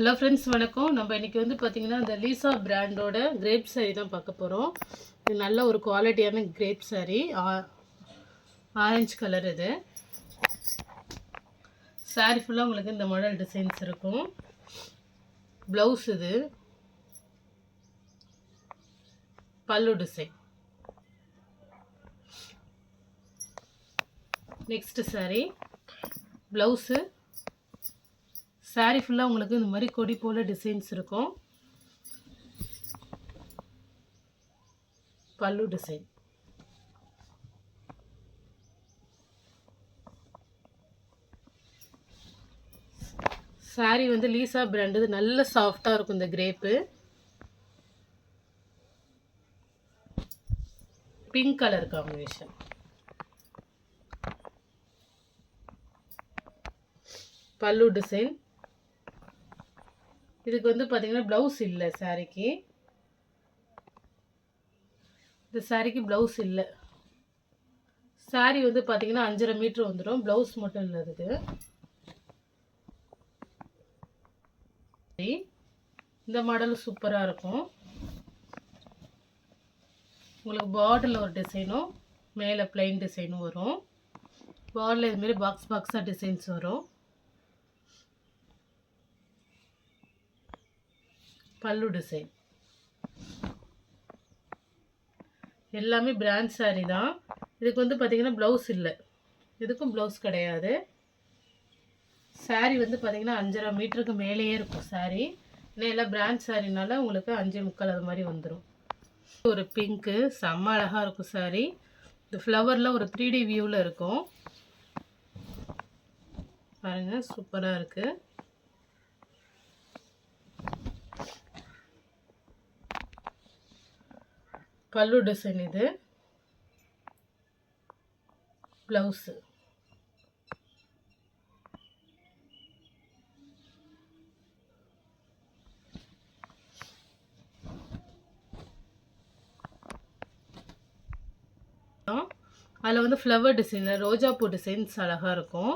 Hello friends, வணக்கம். நம்ம இன்றைக்கி வந்து பார்த்திங்கன்னா இந்த லீசா பிராண்டோட கிரேப் சாரீ தான் பார்க்க போகிறோம். இது நல்ல ஒரு குவாலிட்டியான கிரேப் சாரீ, ஆரஞ்சு கலர். இது சாரீ ஃபுல்லாக உங்களுக்கு இந்த மாடல் டிசைன்ஸ் இருக்கும். ப்ளவுஸ் இது பல்லு design. Next sari blouse. Sari ஃபுல்லாக உங்களுக்கு இந்த மாதிரி கொடி போல் டிசைன்ஸ் இருக்கும். பல்லு டிசைன். சாரீ வந்து லீசா பிராண்டு, நல்ல சாஃப்டாக இருக்கும். இந்த கிரேப்பு பிங்க் கலர் காம்பினேஷன். பல்லு டிசைன். இதுக்கு வந்து பார்த்தீங்கன்னா ப்ளவுஸ் இல்லை சாரீக்கு. இந்த சாரீக்கு ப்ளவுஸ் இல்லை. சாரீ வந்து பார்த்தீங்கன்னா 5.5 மீட்டர் வந்துடும். ப்ளவுஸ் மட்டும் இல்லை இதுக்கு. இந்த மாடல் சூப்பராக இருக்கும். உங்களுக்கு பார்டரில் ஒரு டிசைனும் மேலே பிளைன் டிசைனும் வரும். பார்டரில் இதுமாரி பாக்ஸாக டிசைன்ஸ் வரும். பல்லு டிசைன். எல்லாமே பிராண்ட் சாரீ தான். இதுக்கு வந்து பார்த்திங்கன்னா ப்ளவுஸ் இல்லை. இதுக்கும் ப்ளவுஸ் கிடையாது. சாரீ வந்து பார்த்திங்கன்னா 5.5 மீட்டருக்கு மேலேயே இருக்கும் சாரீ. ஏன்னா எல்லாம் பிராண்ட் சாரீனால உங்களுக்கு 5.25 அது மாதிரி வந்துடும். ஒரு பிங்க்கு செம்ம அழகாக இருக்கும் சாரீ. இந்த ஃப்ளவரில் ஒரு 3D வியூவில் இருக்கும். பாருங்கள், சூப்பராக இருக்குது. பல்லு டிசைன். இது ப்ளவுஸு. அதில் வந்து ஃப்ளவர் டிசைன், ரோஜாப்பூ டிசைன்ஸ் அழகாக இருக்கும்.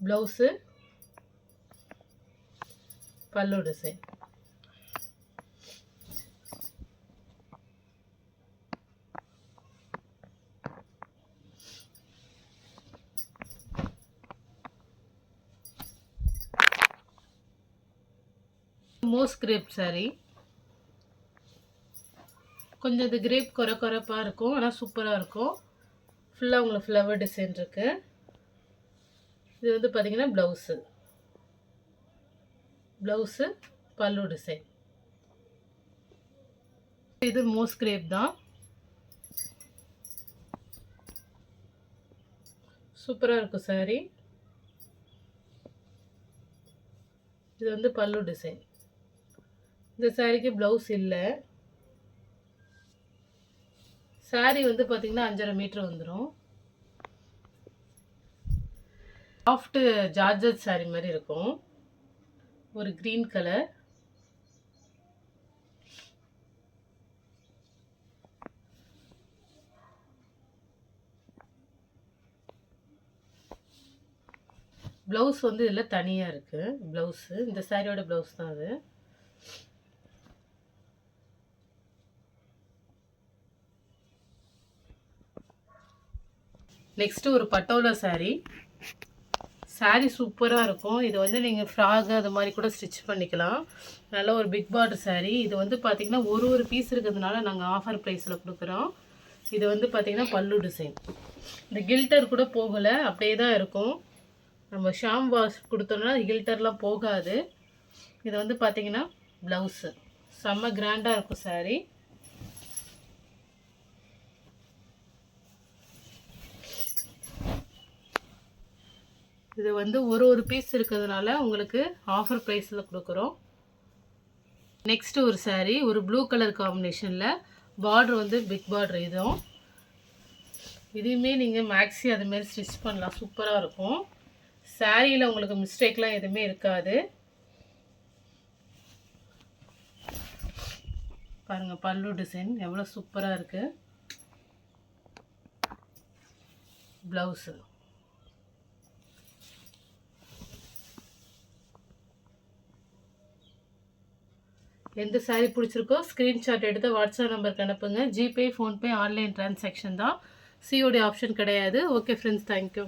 ப்ளவுஸு பல்லு டிசைன். மோஸ் கிரேப் சாரீ. கொஞ்சம் இது கிரேப் குறைப்பாக இருக்கும், ஆனால் சூப்பராக இருக்கும். ஃபுல்லாக உங்களுக்கு ஃப்ளவர் டிசைன் இருக்குது. இது வந்து பார்த்திங்கன்னா ப்ளவுஸு பல்லு டிசைன். இது மோஸ் கிரேப் தான். சூப்பராக இருக்கும் சாரீ. இது வந்து பல்லு டிசைன். இந்த சாரீக்கு ப்ளவுஸ் இல்லை. சாரீ வந்து பார்த்திங்கன்னா 5.5 மீட்டர் வந்துடும். சாஃப்ட்டு ஜார்ஜட் சாரீ மாதிரி இருக்கும். ஒரு க்ரீன் கலர். ப்ளவுஸ் வந்து இதில் தனியாக இருக்குது. ப்ளவுஸு இந்த சாரியோட ப்ளவுஸ் தான் அது. நெக்ஸ்ட்டு ஒரு பட்டோலா சாரீ. சாரீ சூப்பராக இருக்கும். இது வந்து நீங்கள் ஃப்ராக் அது மாதிரி கூட ஸ்டிச் பண்ணிக்கலாம். நல்ல ஒரு பிக் பார்டர் சாரீ. இது வந்து பார்த்திங்கன்னா ஒரு பீஸ் இருக்கிறதுனால நாங்கள் ஆஃபர் ப்ரைஸில் கொடுக்குறோம். இது வந்து பார்த்திங்கன்னா பல்லு டிசைன். இந்த கில்டர் கூட போகலை, அப்படியே தான் இருக்கும். நம்ம ஷாம் வாஷ் கொடுத்தோம்னா கில்டர்லாம் போகாது. இது வந்து பார்த்திங்கன்னா ப்ளவுஸு. செம்ம கிராண்டாக இருக்கும் சாரீ. இது வந்து ஒரு பீஸ் இருக்கிறதுனால உங்களுக்கு ஆஃபர் ப்ரைஸில் கொடுக்குறோம். நெக்ஸ்ட்டு ஒரு சாரீ, ஒரு ப்ளூ கலர் காம்பினேஷனில் பார்டர் வந்து பிக் பார்டர். இதையுமே நீங்கள் மேக்ஸி அதுமாரி ஸ்டிச் பண்ணலாம், சூப்பராக இருக்கும். சாரியில் உங்களுக்கு மிஸ்டேக்லாம் எதுவுமே இருக்காது. பாருங்கள், பல்லு டிசைன் எவ்வளோ சூப்பராக இருக்குது. ப்ளவுஸு. எந்த சாரீ பிடிச்சிருக்கோ ஸ்க்ரீன்ஷாட் எடுத்து வாட்ஸ்அப் நம்பருக்கு அனுப்புங்க. ஜிபே, ஃபோன்பே, ஆன்லைன் டிரான்சாக்ஷன் தான். சிஓடி ஆப்ஷன் கிடையாது. Okay friends, thank you.